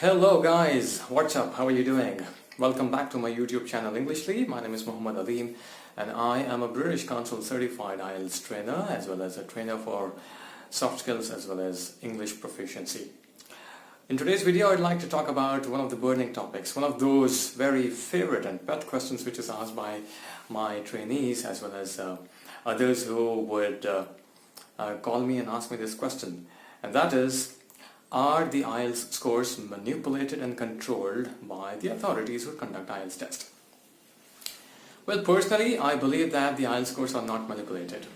Hello guys, what's up? How are you doing? Welcome back to my YouTube channel Englishly. My name is Muhammad Aleem and I am a British Council certified IELTS trainer as well as a trainer for soft skills as well as English proficiency. In today's video I'd like to talk about one of the burning topics, one of those very favorite and pet questions which is asked by my trainees as well as others who would call me and ask me this question, and that is, are the IELTS scores manipulated and controlled by the authorities who conduct IELTS test? Well, personally, I believe that the IELTS scores are not manipulated.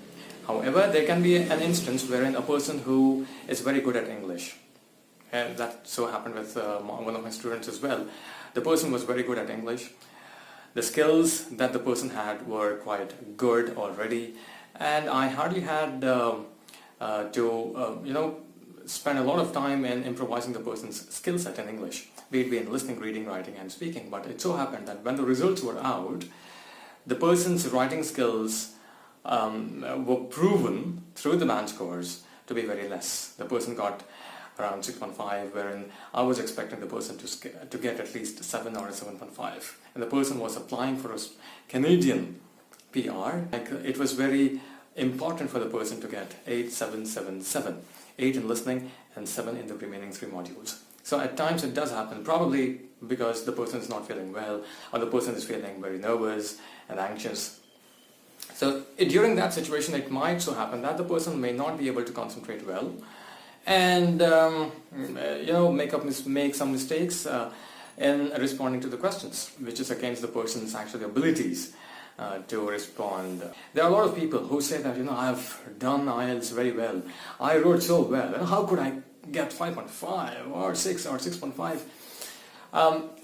However, there can be an instance wherein a person who is very good at English, and that so happened with one of my students as well. The person was very good at English. The skills that the person had were quite good already, and I hardly had to spend a lot of time in improvising the person's skill set in English, be it in listening, reading, writing and speaking. But it so happened that when the results were out, the person's writing skills were proven through the band scores to be very less. The person got around 6.5, wherein I was expecting the person to get at least 7 or 7.5. And the person was applying for a Canadian PR. It was very important for the person to get 8, 7, 7, 7. 8 in listening and 7 in the remaining 3 modules. So at times it does happen, probably because the person is not feeling well or the person is feeling very nervous and anxious. So during that situation it might so happen that the person may not be able to concentrate well and make some mistakes in responding to the questions, which is against the person's actual abilities to respond. There are a lot of people who say that, I've done IELTS very well, I wrote so well, and how could I get 5.5 or 6 or 6.5?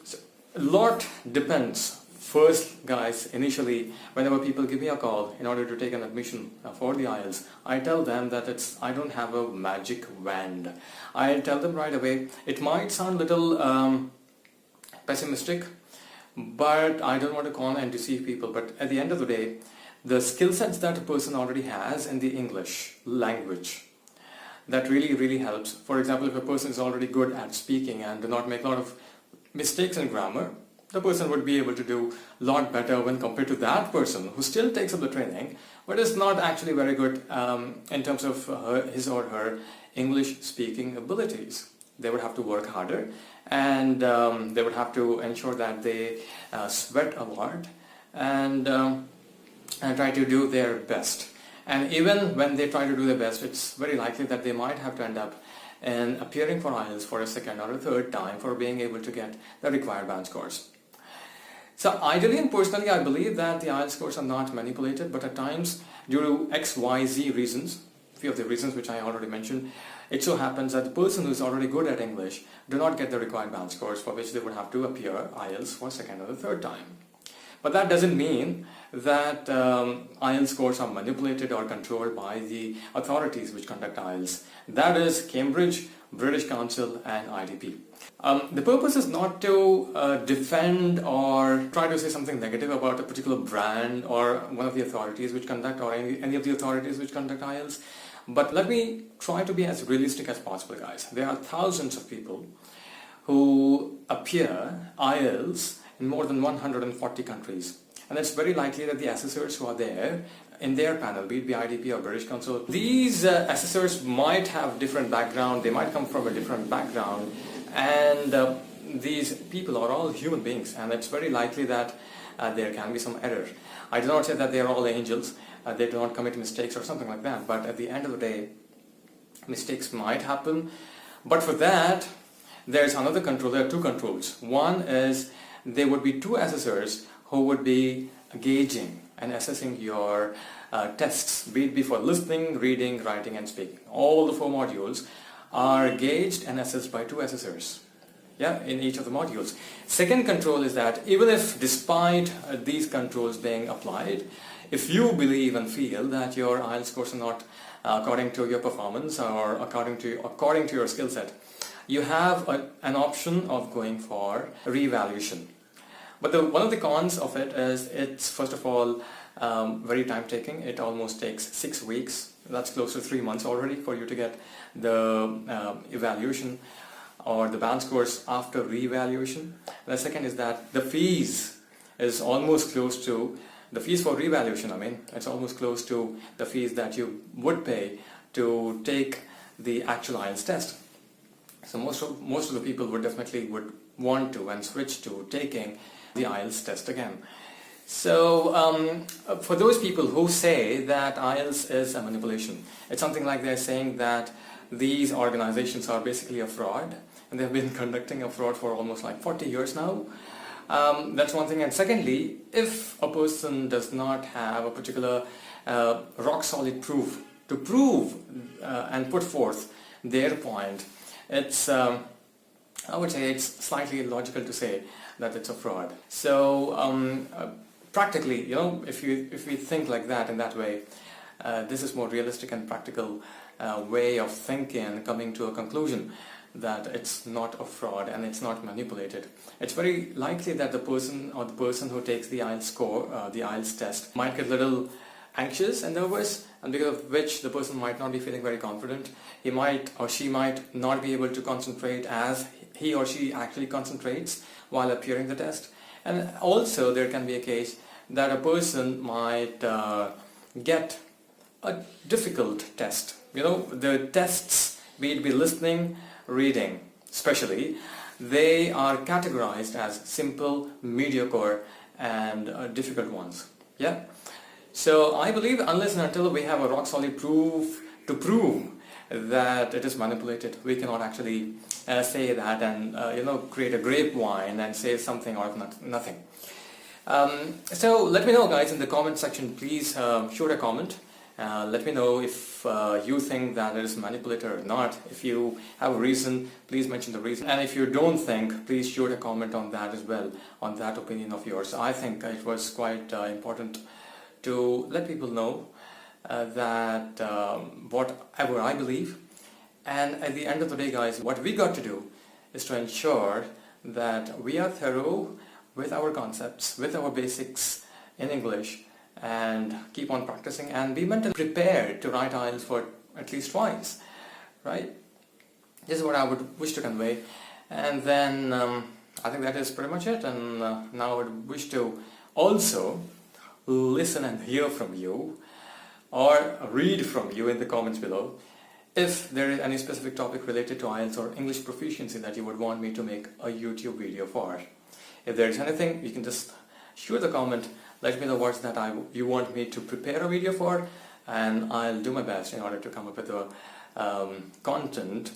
So a lot depends. First, guys, initially, whenever people give me a call in order to take an admission for the IELTS, I tell them that I don't have a magic wand. I tell them right away, it might sound a little pessimistic, but I don't want to con and deceive people. But at the end of the day, the skill sets that a person already has in the English language, that really helps. For example, if a person is already good at speaking and do not make a lot of mistakes in grammar, the person would be able to do a lot better when compared to that person who still takes up the training but is not actually very good in terms of his or her English speaking abilities. They would have to work harder, and they would have to ensure that they sweat a lot and try to do their best. And even when they try to do their best, it's very likely that they might have to end up in appearing for IELTS for a second or a third time for being able to get the required band scores. So ideally and personally, I believe that the IELTS scores are not manipulated, but at times, due to XYZ reasons, few of the reasons which I already mentioned, it so happens that the person who is already good at English do not get the required band scores, for which they would have to appear IELTS for a second or the third time. But that doesn't mean that IELTS scores are manipulated or controlled by the authorities which conduct IELTS. That is Cambridge, British Council and IDP. The purpose is not to defend or try to say something negative about a particular brand or one of the authorities which conduct, or any of the authorities which conduct IELTS. But let me try to be as realistic as possible, guys. There are thousands of people who appear IELTS in more than 140 countries. And it's very likely that the assessors who are there in their panel, be it the IDP or British Council, these assessors might have different background, they might come from a different background, and these people are all human beings, and it's very likely that there can be some error. I do not say that they are all angels, they do not commit mistakes or something like that, but at the end of the day, mistakes might happen. But for that, there's another control. There are two controls. One is there would be two assessors who would be gauging and assessing your tests, be it for listening, reading, writing and speaking. All the 4 modules are gauged and assessed by 2 assessors, in each of the modules. Second control is that even if despite these controls being applied, if you believe and feel that your IELTS scores are not according to your performance or according to your skill set, you have an option of going for re-evaluation. But one of the cons of it is it's first of all very time taking. It almost takes 6 weeks. That's close to 3 months already for you to get the evaluation. or the band scores after re-evaluation. The second is that the fees is almost close to the fees for re-evaluation. I mean, it's almost close to the fees that you would pay to take the actual IELTS test. So most of the people would definitely want to and switch to taking the IELTS test again. So for those people who say that IELTS is a manipulation, it's something like they're saying that these organizations are basically a fraud, and they've been conducting a fraud for almost like 40 years now. That's one thing. And secondly, if a person does not have a particular rock solid proof to prove and put forth their point, it's I would say it's slightly illogical to say that it's a fraud. So practically, you know, if we think like that in that way, this is more realistic and practical way of thinking and coming to a conclusion that it's not a fraud and it's not manipulated. It's very likely that the person who takes the IELTS score, the IELTS test, might get a little anxious and nervous, and because of which the person might not be feeling very confident. He might or she might not be able to concentrate as he or she actually concentrates while appearing the test. And also there can be a case that a person might get a difficult test. You know, the tests, be it listening, reading especially, they are categorized as simple, mediocre and difficult ones. Yeah. So I believe unless and until we have a rock solid proof to prove that it is manipulated, we cannot actually say that and create a grapevine and say something out of nothing. So let me know, guys, in the comment section. Please shoot a comment. Let me know if you think that it is manipulated or not. If you have a reason, please mention the reason. And if you don't think, please shoot a comment on that as well, on that opinion of yours. I think it was quite important to let people know that whatever I believe. And at the end of the day, guys, what we got to do is to ensure that we are thorough with our concepts, with our basics in English, and keep on practicing and be mentally prepared to write IELTS for at least twice, right? This is what I would wish to convey. And then I think that is pretty much it. And now I would wish to also listen and hear from you or read from you in the comments below if there is any specific topic related to IELTS or English proficiency that you would want me to make a YouTube video for. If there is anything, you can just shoot the comment. Let me know what's that you want me to prepare a video for, and I'll do my best in order to come up with the content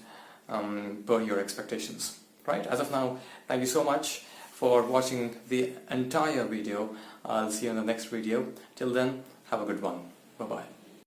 per your expectations. Right? As of now, thank you so much for watching the entire video. I'll see you in the next video. Till then, have a good one. Bye-bye.